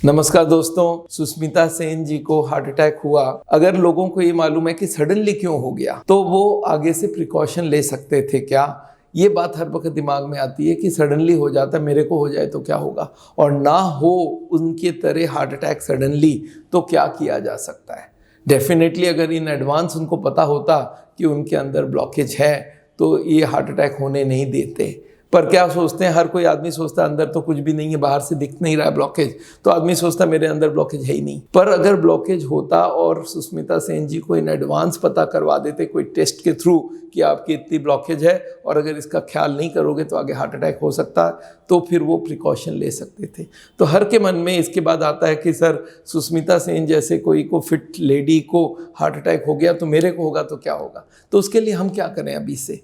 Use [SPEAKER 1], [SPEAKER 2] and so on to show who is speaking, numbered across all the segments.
[SPEAKER 1] नमस्कार दोस्तों, सुष्मिता सेन जी को हार्ट अटैक हुआ। अगर लोगों को ये मालूम है कि सडनली क्यों हो गया तो वो आगे से प्रिकॉशन ले सकते थे क्या? ये बात हर वक्त दिमाग में आती है कि सडनली हो जाता है, मेरे को हो जाए तो क्या होगा, और ना हो उनके तरह हार्ट अटैक सडनली तो क्या किया जा सकता है। डेफिनेटली अगर इन एडवांस उनको पता होता कि उनके अंदर ब्लॉकेज है तो ये हार्ट अटैक होने नहीं देते। पर क्या सोचते हैं, हर कोई आदमी सोचता है अंदर तो कुछ भी नहीं है, बाहर से दिख नहीं रहा है ब्लॉकेज, तो आदमी सोचता है मेरे अंदर ब्लॉकेज है ही नहीं। पर अगर ब्लॉकेज होता और सुष्मिता सेन जी को इन एडवांस पता करवा देते कोई टेस्ट के थ्रू कि आपकी इतनी ब्लॉकेज है और अगर इसका ख्याल नहीं करोगे तो आगे हार्ट अटैक हो सकता है, तो फिर वो प्रिकॉशन ले सकते थे। तो हर के मन में इसके बाद आता है कि सर सुष्मिता सेन जैसे कोई को फिट लेडी को हार्ट अटैक हो गया तो मेरे को होगा तो क्या होगा। तो उसके लिए हम क्या करें? अभी से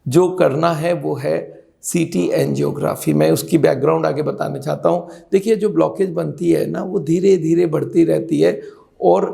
[SPEAKER 1] जो करना है वो है CT एंजियोग्राफी। मैं उसकी बैकग्राउंड आगे बताना चाहता हूँ। देखिए, जो ब्लॉकेज बनती है ना वो धीरे धीरे बढ़ती रहती है और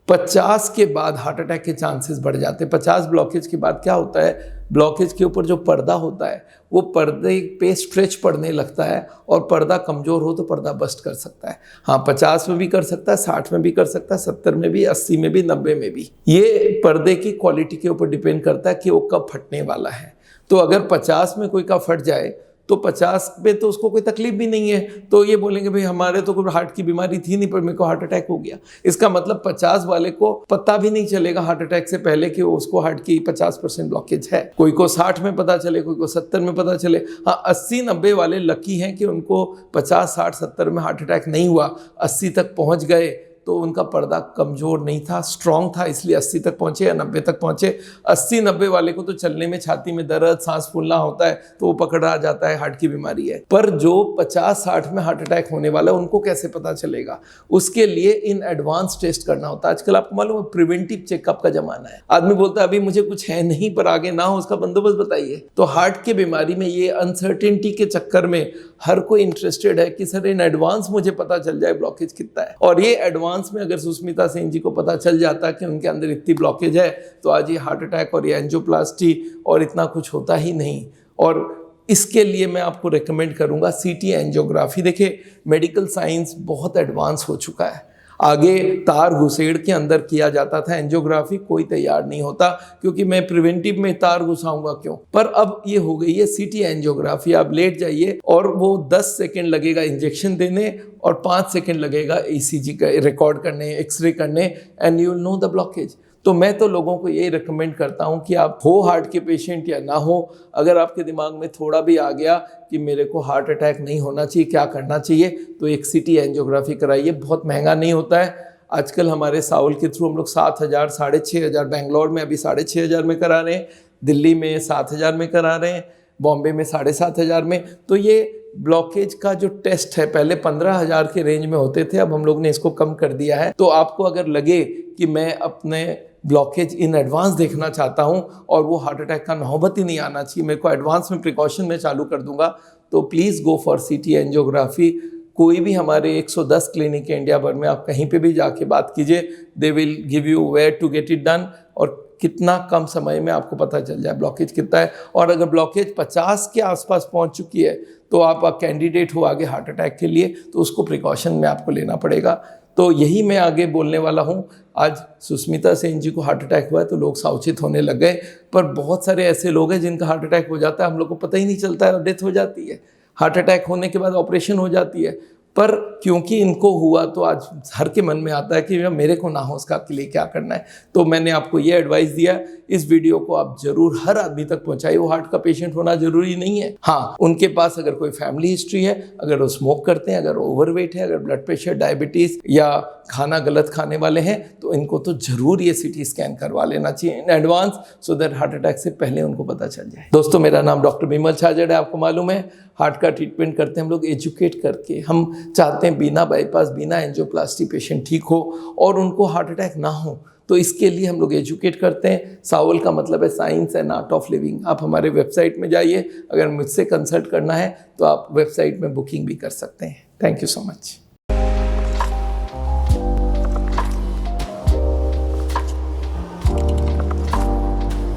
[SPEAKER 1] 50 के बाद हार्ट अटैक के चांसेस बढ़ जाते हैं। 50 ब्लॉकेज के बाद क्या होता है, ब्लॉकेज के ऊपर जो पर्दा होता है वो पर्दे पे स्ट्रेच पड़ने लगता है और पर्दा कमज़ोर हो तो पर्दा बस्ट कर सकता है। हाँ, 50 में भी कर सकता है, 60 में भी कर सकता है, 70 में भी, 80 में भी, 90 में भी। ये पर्दे की क्वालिटी के ऊपर डिपेंड करता है कि वो कब फटने वाला है। तो अगर 50 में कोई का फट जाए तो 50 पे तो उसको कोई तकलीफ भी नहीं है, तो ये बोलेंगे भाई हमारे तो कोई हार्ट की बीमारी थी नहीं पर मेरे को हार्ट अटैक हो गया। इसका मतलब 50 वाले को पता भी नहीं चलेगा हार्ट अटैक से पहले कि उसको हार्ट की 50% ब्लॉकेज है। कोई को 60 में पता चले, कोई को 70 में पता चले। हाँ, 80-90 वाले लकी हैं कि उनको 50, 60, 70 में हार्ट अटैक नहीं हुआ, 80 तक पहुँच गए तो उनका पर्दा कमज़ोर नहीं था, स्ट्रॉन्ग था, इसलिए 80 तक पहुँचे या 90 तक पहुँचे। 80-90 वाले को तो चलने में छाती में दर्द, सांस फूलना होता है तो वो पकड़ा जाता है हार्ट की बीमारी है। पर जो 50-60 में हार्ट अटैक होने वाला है उनको कैसे पता चलेगा? उसके लिए इन एडवांस टेस्ट करना होता है। आजकल आपको मालूम है प्रिवेंटिव चेकअप का जमाना है। आदमी बोलता है अभी मुझे कुछ है नहीं पर आगे ना हो उसका बंदोबस्त बताइए। तो हार्ट की बीमारी में ये अनसर्टेनिटी के चक्कर में हर कोई इंटरेस्टेड है कि सर इन एडवांस मुझे पता चल जाए ब्लॉकेज कितना है। और ये एडवांस में अगर सुष्मिता सेन जी को पता चल जाता कि उनके अंदर इतनी ब्लॉकेज है तो आज ये हार्ट अटैक और ये एंजियोप्लास्टी और इतना कुछ होता ही नहीं। और इसके लिए मैं आपको रेकमेंड करूंगा CT एंजियोग्राफी। देखिए, मेडिकल साइंस बहुत एडवांस हो चुका है। आगे तार घुसेड़ के अंदर किया जाता था एंजियोग्राफी, कोई तैयार नहीं होता क्योंकि मैं प्रिवेंटिव में तार घुसाऊंगा क्यों। पर अब ये हो गई है CT एंजियोग्राफी। आप लेट जाइए और वो 10 सेकेंड लगेगा इंजेक्शन देने और 5 सेकेंड लगेगा ECG का रिकॉर्ड करने, एक्सरे करने, and you will know the blockage. तो मैं तो लोगों को यही रिकमेंड करता हूं कि आप हो हार्ट के पेशेंट या ना हो, अगर आपके दिमाग में थोड़ा भी आ गया कि मेरे को हार्ट अटैक नहीं होना चाहिए, क्या करना चाहिए, तो एक CT एंजियोग्राफी कराइए। बहुत महंगा नहीं होता है। आजकल हमारे साउल के थ्रू हम लोग 7,000, 6,500, बेंगलोर में अभी 6,500 में करा रहे हैं, दिल्ली में 7,000 में करा रहे हैं, बॉम्बे में 7,500 में। तो ये ब्लॉकेज का जो टेस्ट है पहले 15,000 के रेंज में होते थे, अब हम लोग ने इसको कम कर दिया है। तो आपको अगर लगे कि मैं अपने ब्लॉकेज इन एडवांस देखना चाहता हूं और वो हार्ट अटैक का नौबत ही नहीं आना चाहिए, मेरे को एडवांस में प्रिकॉशन में चालू कर दूंगा, तो please go for CT angiography. कोई भी हमारे 110 क्लिनिक है इंडिया भर में, आप कहीं पे भी जाके बात कीजिए, they will give you where to get it done और कितना कम समय में आपको पता चल जाए ब्लॉकेज कितना है। और अगर ब्लॉकेज 50 के आसपास पहुंच चुकी है तो आप कैंडिडेट हो आगे हार्ट अटैक के लिए, तो उसको प्रिकॉशन में आपको लेना पड़ेगा। तो यही मैं आगे बोलने वाला हूँ। आज सुष्मिता सेन जी को हार्ट अटैक हुआ है तो लोग सावचेत होने लग गए, पर बहुत सारे ऐसे लोग हैं जिनका हार्ट अटैक हो जाता है, हम लोग को पता ही नहीं चलता है और डेथ हो जाती है। हार्ट अटैक होने के बाद ऑपरेशन हो जाती है, पर क्योंकि इनको हुआ तो आज हर के मन में आता है कि मेरे को ना हो, उसका के लिए क्या करना है। तो मैंने आपको ये एडवाइस दिया, इस वीडियो को आप जरूर हर आदमी तक पहुंचाइए। वो हार्ट का पेशेंट होना जरूरी नहीं है। हाँ, उनके पास अगर कोई फैमिली हिस्ट्री है, अगर वो स्मोक करते हैं, अगर ओवरवेट है, अगर ब्लड प्रेशर, डायबिटीज या खाना गलत खाने वाले हैं, तो इनको तो जरूर ये CT स्कैन करवा लेना चाहिए in advance, so that heart attack से पहले उनको पता चल जाए। दोस्तों, मेरा नाम डॉक्टर बिमल छाजड़ है। आपको मालूम है हार्ट का ट्रीटमेंट करते हैं हम लोग एजुकेट करके। हम चाहते हैं बिना बाईपास, बिना एंजियोप्लास्टी पेशेंट ठीक हो और उनको हार्ट अटैक ना हो। तो इसके लिए हम लोग एजुकेट करते हैं। सावल का मतलब है science and art of living. आप हमारे वेबसाइट में जाइए, अगर मुझसे कंसल्ट करना है तो आप वेबसाइट में बुकिंग भी कर सकते हैं। Thank you so much.